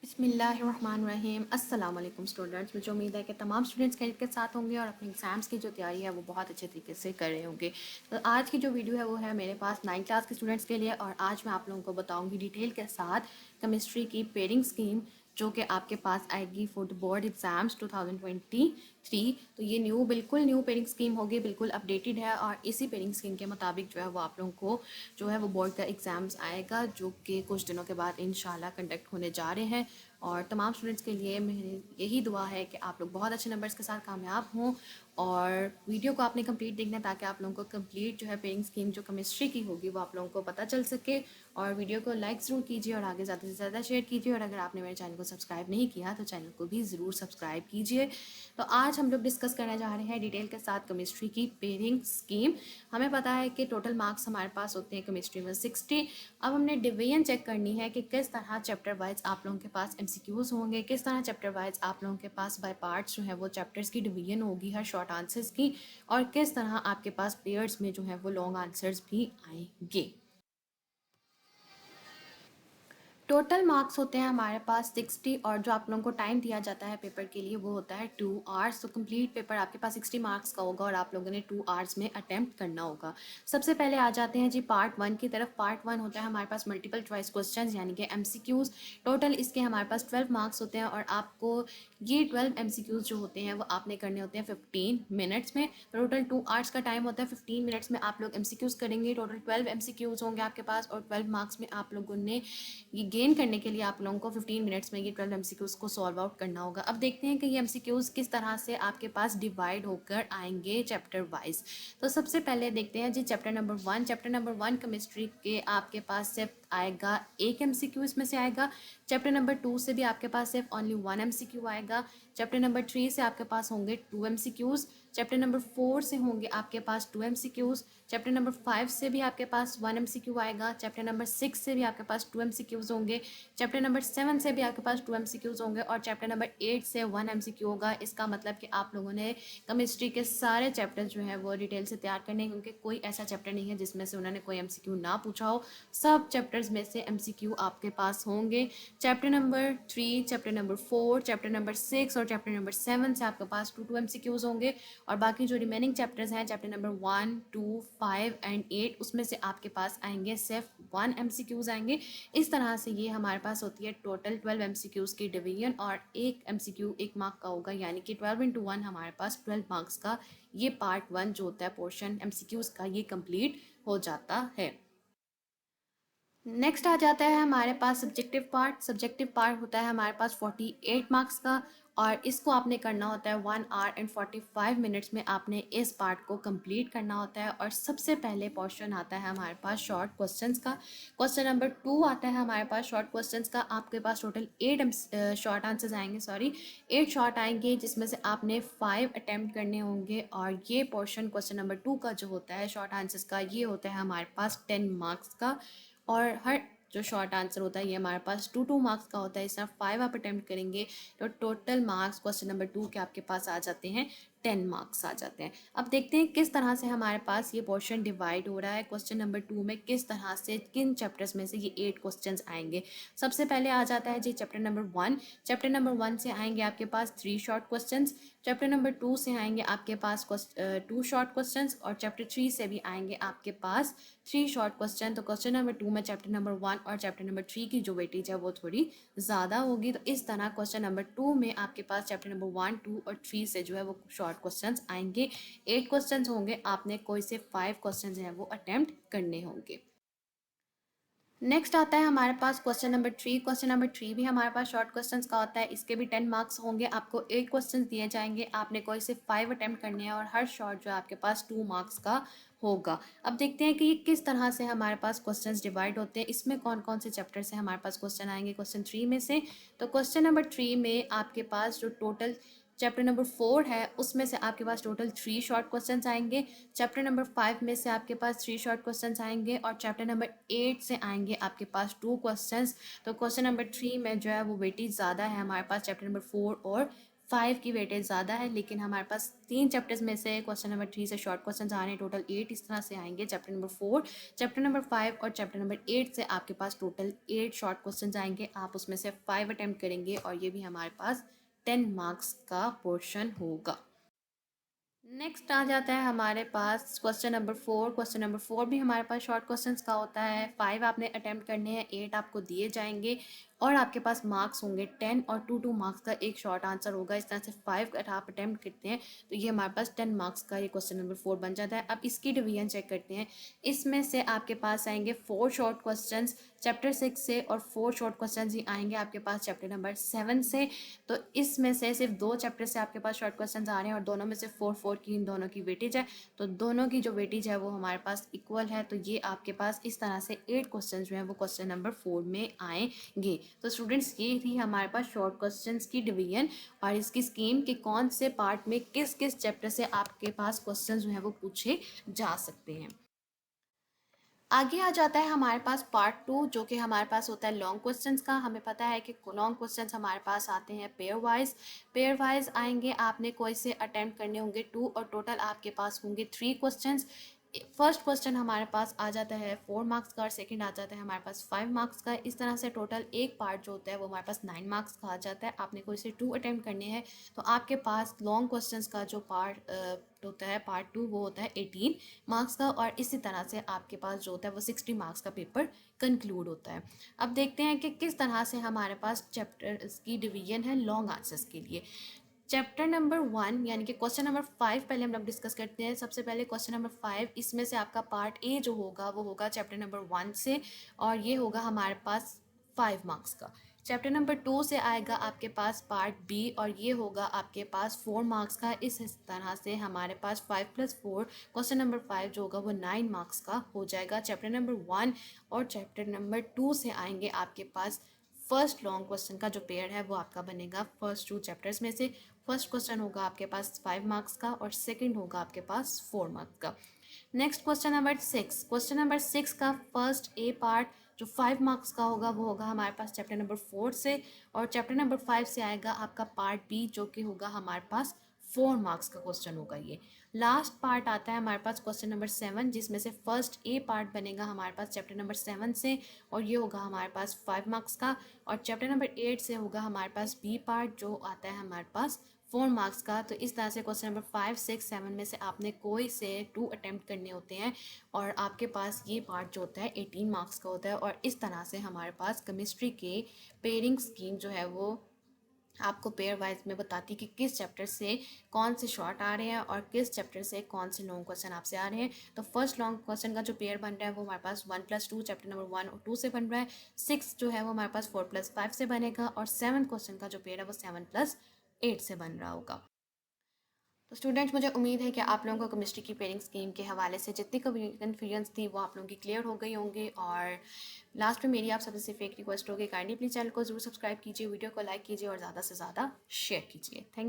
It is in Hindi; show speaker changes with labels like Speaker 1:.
Speaker 1: बिस्मिल्लाहिर्रहमानिर्रहीम। अस्सलाम वालेकुम स्टूडेंट्स। मुझे उम्मीद है कि तमाम स्टूडेंट्स खैरियत के साथ होंगे और अपने एग्ज़ाम्स की जो तैयारी है वो बहुत अच्छे तरीके से कर रहे होंगे। तो आज की जो वीडियो है वो है मेरे पास 9th क्लास के स्टूडेंट्स के लिए, और आज मैं आप लोगों को बताऊंगी डिटेल के साथ केमिस्ट्री की पेयरिंग स्कीम जो कि आपके पास आएगी फॉर द बोर्ड एग्ज़ाम्स 2023। तो ये बिल्कुल न्यू पेयरिंग स्कीम होगी, बिल्कुल अपडेटेड है, और इसी पेयरिंग स्कीम के मुताबिक जो है वो आप लोगों को जो है वो बोर्ड का एग्ज़ाम्स आएगा जो कि कुछ दिनों के बाद इंशाल्लाह कंडक्ट होने जा रहे हैं। और तमाम स्टूडेंट्स के लिए मेरी यही दुआ है कि आप लोग बहुत अच्छे नंबर्स के साथ कामयाब हों, और वीडियो को आपने कंप्लीट देखना है ताकि आप लोगों को कंप्लीट जो है पेयरिंग स्कीम जो केमिस्ट्री की होगी वो आप लोगों को पता चल सके। और वीडियो को लाइक ज़रूर कीजिए और आगे ज़्यादा से ज़्यादा शेयर कीजिए, और अगर आपने मेरे चैनल को सब्सक्राइब नहीं किया तो चैनल को भी ज़रूर सब्सक्राइब कीजिए। तो आज हम लोग डिस्कस करने जा रहे हैं डिटेल के साथ केमिस्ट्री की पेयरिंग स्कीम। हमें पता है कि टोटल मार्क्स हमारे पास होते हैं केमिस्ट्री में 60। अब हमने डिवीजन चेक करनी है कि किस तरह चैप्टर वाइज आप लोगों के पास एमसीक्यूज़ होंगे, किस तरह चैप्टर वाइज आप लोगों के पास बाय पार्ट्स जो है वो चैप्टर्स की डिवीजन होगी हर शॉर्ट आंसर्स की, और किस तरह आपके पास पेयर्स में जो है वो लॉन्ग आंसर्स भी आएंगे। टोटल मार्क्स होते हैं हमारे पास 60, और जो आप लोगों को टाइम दिया जाता है पेपर के लिए वो होता है 2 आवर्स। तो कंप्लीट पेपर आपके पास 60 मार्क्स का होगा और आप लोगों ने 2 आवर्स में अटेम्प्ट करना होगा। सबसे पहले आ जाते हैं जी पार्ट 1 की तरफ। पार्ट 1 होता है हमारे पास मल्टीपल चॉइस क्वेश्चन यानी कि एमसीक्यूज़। टोटल इसके हमारे पास 12 मार्क्स होते हैं, और आपको ये 12 एमसीक्यूज़ जो होते हैं वो आपने करने होते हैं 15 मिनट्स में। टोटल 2 आवर्स का टाइम होता है, 15 मिनट्स में आप लोग एमसीक्यूज़ करेंगे। टोटल 12 एमसीक्यूज़ होंगे आपके पास, और 12 मार्क्स में आप लोगों ने ये गेन करने के लिए आप लोगों को 15 मिनट्स में ये 12 एमसीक्यूज़ को सॉल्व आउट करना होगा। अब देखते हैं कि ये एमसीक्यूज़ किस तरह से आपके पास डिवाइड होकर आएंगे चैप्टर वाइज। तो सबसे पहले देखते हैं जी chapter number 1। Chapter number 1 chemistry के आपके पास सिर्फ आएगा एक एमसीक्यू इसमें से आएगा। चैप्टर नंबर 2 से भी आपके पास सिर्फ ओनली 1 एमसीक्यू आएगा। चैप्टर नंबर 3 से आपके पास होंगे 2 एमसीक्यूज़। चैप्टर नंबर 4 से होंगे आपके पास 2 एमसीक्यूज़। चैप्टर नंबर 5 से भी आपके पास 1 एमसीक्यू आएगा। चैप्टर नंबर 6 से भी आपके पास 2 एमसीक्यूज़ होंगे। चैप्टर नंबर 7 से भी आपके पास 2 एमसीक्यूज़ होंगे, और चैप्टर नंबर 8 से 1 एमसीक्यू होगा। इसका मतलब कि आप लोगों ने केमिस्ट्री के सारे चैप्टर जो हैं वो डिटेल से तैयार करने हैं, क्योंकि कोई ऐसा चैप्टर नहीं है जिसमें से उन्होंने कोई एमसीक्यू ना पूछा हो। सब चैप्टर्स में से एमसीक्यू आपके पास होंगे। Chapter number 3, chapter number 4, chapter number 6 और चैप्टर नंबर 7 से आपके पास 2 एमसीक्यूज़ होंगे, और बाकी जो रिमेनिंग चैप्टर्स हैं चैप्टर नंबर 1, 2, 5 एंड 8 उसमें से आपके पास आएंगे सिर्फ 1 एमसीक्यूज़ आएंगे। इस तरह से ये हमारे पास होती है टोटल 12 एमसीक्यूज़ की डिवीजन, और एक एमसीक्यू 1 मार्क का होगा, यानी कि 12 इंटू 1 हमारे पास 12 मार्क्स का ये पार्ट 1 जो होता है पोर्शन एमसीक्यूज़ का ये कंप्लीट हो जाता है। नेक्स्ट आ जाता है हमारे पास सब्जेक्टिव पार्ट। सब्जेक्टिव पार्ट होता है हमारे पास 48 मार्क्स का, और इसको आपने करना होता है 1 आवर एंड 45 मिनट्स में आपने इस पार्ट को कंप्लीट करना होता है। और सबसे पहले पोर्शन आता है हमारे पास शॉर्ट क्वेश्चंस का। क्वेश्चन नंबर 2 आता है हमारे पास शॉर्ट क्वेश्चंस का। आपके पास टोटल 8 शॉर्ट आंसर्स आएंगे, 8 शॉर्ट आएंगे, जिसमें से आपने 5 अटैम्प्ट करने होंगे। और ये पोर्शन क्वेश्चन नंबर 2 का जो होता है शॉर्ट आंसर्स का, ये होता है हमारे पास 10 मार्क्स का। और हर जो शॉर्ट आंसर होता है ये हमारे पास 2 मार्क्स का होता है। इस तरह 5 आप अटैम्प्ट करेंगे तो टोटल मार्क्स क्वेश्चन नंबर 2 के आपके पास आ जाते हैं 10 मार्क्स आ जाते हैं। अब देखते हैं किस तरह से हमारे पास ये पोर्शन डिवाइड हो रहा है। क्वेश्चन नंबर 2 में किस तरह से किन चैप्टर्स में से ये 8 क्वेश्चंस आएंगे। सबसे पहले आ जाता है जी चैप्टर नंबर 1। चैप्टर नंबर 1 से आएंगे आपके पास 3 शॉर्ट क्वेश्चंस। चैप्टर नंबर 2 से आएंगे आपके पास 2 शॉर्ट क्वेश्चंस, और चैप्टर 3 से भी आएंगे आपके पास 3 शॉर्ट क्वेश्चन। तो क्वेश्चन नंबर 2 में चैप्टर नंबर 1 और चैप्टर नंबर 3 की जो वेटेज है वो थोड़ी ज़्यादा होगी। तो इस तरह क्वेश्चन नंबर 2 में आपके पास चैप्टर नंबर 1, 2 और 3 से जो है वो शॉर्ट क्वेश्चंस आएंगे। 8 क्वेश्चंस होंगे, आपने कोई से 5 क्वेश्चंस हैं वो अटेम्प्ट करने होंगे। नेक्स्ट आता है हमारे पास क्वेश्चन नंबर 3। क्वेश्चन नंबर 3 भी हमारे पास शॉर्ट क्वेश्चंस का होता है। इसके भी 10 मार्क्स होंगे। आपको 8 क्वेश्चंस दिए जाएंगे, आपने कोई से 5 अटेम्प्ट करने हैं, और हर शॉर्ट जो है आपके पास 2 मार्क्स का होगा। अब देखते हैं कि ये किस तरह से हमारे पास क्वेश्चंस डिवाइड होते हैं, इसमें कौन कौन से चैप्टर से हमारे पास क्वेश्चन आएंगे क्वेश्चन 3 में से। तो क्वेश्चन नंबर 3 में आपके पास जो टोटल चैप्टर नंबर 4 है उसमें से आपके पास टोटल 3 शॉर्ट क्वेश्चंस आएंगे। चैप्टर नंबर 5 में से आपके पास 3 शॉर्ट क्वेश्चंस आएंगे, और चैप्टर नंबर 8 से आएंगे आपके पास 2 क्वेश्चंस। तो क्वेश्चन नंबर 3 में जो है वो वेटेज ज़्यादा है हमारे पास चैप्टर नंबर 4 और 5 की वेटेज ज़्यादा है, लेकिन हमारे पास 3 चैप्टर्स में से क्वेश्चन नंबर 3 से शॉर्ट क्वेश्चन आ रहे हैं, टोटल 8 इस तरह से आएंगे। चैप्टर नंबर 4, चैप्टर नंबर 5 और चैप्टर नंबर 8 से आपके पास टोटल 8 शॉर्ट क्वेश्चन आएंगे। आप उसमें से 5 अटैम्प्ट करेंगे और ये भी हमारे पास 10 मार्क्स का पोर्शन होगा। नेक्स्ट आ जाता है हमारे पास क्वेश्चन नंबर 4। क्वेश्चन नंबर 4 भी हमारे पास शॉर्ट क्वेश्चंस का होता है। 5 आपने अटैम्प्ट करने हैं, 8 आपको दिए जाएंगे और आपके पास मार्क्स होंगे 10 और 2 मार्क्स का एक शॉर्ट आंसर होगा। इस तरह से 5 अगर आप अटैम्प्ट करते हैं तो ये हमारे पास 10 मार्क्स का ये क्वेश्चन नंबर 4 बन जाता है। अब इसकी डिवीजन चेक करते हैं। इसमें से आपके पास आएंगे 4 शॉर्ट क्वेश्चन चैप्टर 6 से और 4 शॉर्ट क्वेश्चन ही आएंगे आपके पास चैप्टर नंबर 7 से। तो इसमें से सिर्फ 2 चैप्टर से आपके पास शॉर्ट क्वेश्चन आ रहे हैं और दोनों में से 4 की इन दोनों की वेटेज है, तो दोनों की जो वेटेज है वो हमारे पास इक्वल है। तो ये आपके पास इस तरह से 8 क्वेश्चन जो है वो क्वेश्चन नंबर 4 में आएंगे। तो स्टूडेंट्स ये थी हमारे पास शॉर्ट क्वेश्चंस की डिवीजन और इसकी स्कीम कि कौन से पार्ट में किस किस चैप्टर से आपके पास क्वेश्चन जो है वो पूछे जा सकते हैं। आगे आ जाता है हमारे पास पार्ट 2, जो कि हमारे पास होता है लॉन्ग क्वेश्चंस का। हमें पता है कि लॉन्ग क्वेश्चंस हमारे पास आते हैं पेयर वाइज आएंगे। आपने कोई से अटेम्प्ट करने होंगे 2 और टोटल आपके पास होंगे 3 क्वेश्चंस। फर्स्ट क्वेश्चन हमारे पास आ जाता है 4 मार्क्स का और सेकंड आ जाता है हमारे पास 5 मार्क्स का। इस तरह से टोटल एक पार्ट जो होता है वो हमारे पास 9 मार्क्स का आ जाता है। आपने कोई से 2 अटेम्प्ट करने हैं तो आपके पास लॉन्ग क्वेश्चंस का जो पार्ट होता है पार्ट 2 वो होता है 18 मार्क्स का और इसी तरह से आपके पास जो होता है वो 60 मार्क्स का पेपर कंक्लूड होता है। अब देखते हैं कि किस तरह से हमारे पास चैप्टर्स की डिवीजन है लॉन्ग आंसर्स के लिए। चैप्टर नंबर 1 यानी कि क्वेश्चन नंबर 5 पहले हम लोग डिस्कस करते हैं। सबसे पहले क्वेश्चन नंबर 5, इसमें से आपका पार्ट ए जो होगा वो होगा चैप्टर नंबर 1 से और ये होगा हमारे पास 5 मार्क्स का। चैप्टर नंबर 2 से आएगा आपके पास पार्ट बी और ये होगा आपके पास 4 मार्क्स का। इस तरह से हमारे पास 5+4 क्वेश्चन नंबर 5 जो होगा वो 9 मार्क्स का हो जाएगा। चैप्टर नंबर 1 और चैप्टर नंबर 2 से आएंगे आपके पास फर्स्ट लॉन्ग क्वेश्चन का जो पेयर है वो आपका बनेगा फर्स्ट 2 चैप्टर्स में से। फर्स्ट क्वेश्चन होगा आपके पास 5 मार्क्स का और सेकंड होगा आपके पास 4 मार्क्स का। Next question number 6, question number 6 का फर्स्ट ए पार्ट जो 5 मार्क्स का होगा वो होगा हमारे पास चैप्टर नंबर 4 से और चैप्टर नंबर 5 से आएगा आपका पार्ट बी जो कि होगा हमारे पास 4 मार्क्स का क्वेश्चन होगा। ये लास्ट पार्ट आता है हमारे पास क्वेश्चन नंबर 7 जिसमें से फर्स्ट ए पार्ट बनेगा हमारे पास चैप्टर नंबर 7 से और ये होगा हमारे पास 5 मार्क्स का और चैप्टर नंबर 8 से होगा हमारे पास बी पार्ट जो आता है हमारे पास 4 मार्क्स का। तो इस तरह से क्वेश्चन नंबर 5, 6, 7 में से आपने कोई से 2 अटैम्प्ट करने होते हैं और आपके पास ये पार्ट जो होता है 18 मार्क्स का होता है। और इस तरह से हमारे पास केमिस्ट्री के पेयरिंग स्कीम जो है वो आपको पेयर वाइज में बताती है कि किस चैप्टर से कौन से शॉर्ट आ रहे हैं और किस चैप्टर से कौन से लॉन्ग क्वेश्चन आपसे आ रहे हैं। तो फर्स्ट लॉन्ग क्वेश्चन का जो पेयर बन रहा है वो हमारे पास 1+2 चैप्टर नंबर 1 और 2 से बन रहा है। 6 जो है वो हमारे पास 4+5 से बनेगा और 7 क्वेश्चन का जो पेयर है वो 7+8 से बन रहा होगा। तो स्टूडेंट्स मुझे उम्मीद है कि आप लोगों को केमिस्ट्री की पेयरिंग स्कीम के हवाले से जितनी कन्फ्यूजन्स थी वो आप लोगों की क्लियर हो गई होंगी। और लास्ट में मेरी आप सबसे सिर्फ एक रिक्वेस्ट होगी, काइंडली अपने चैनल को जरूर सब्सक्राइब कीजिए, वीडियो को लाइक कीजिए और ज़्यादा से ज़्यादा शेयर कीजिए। थैंक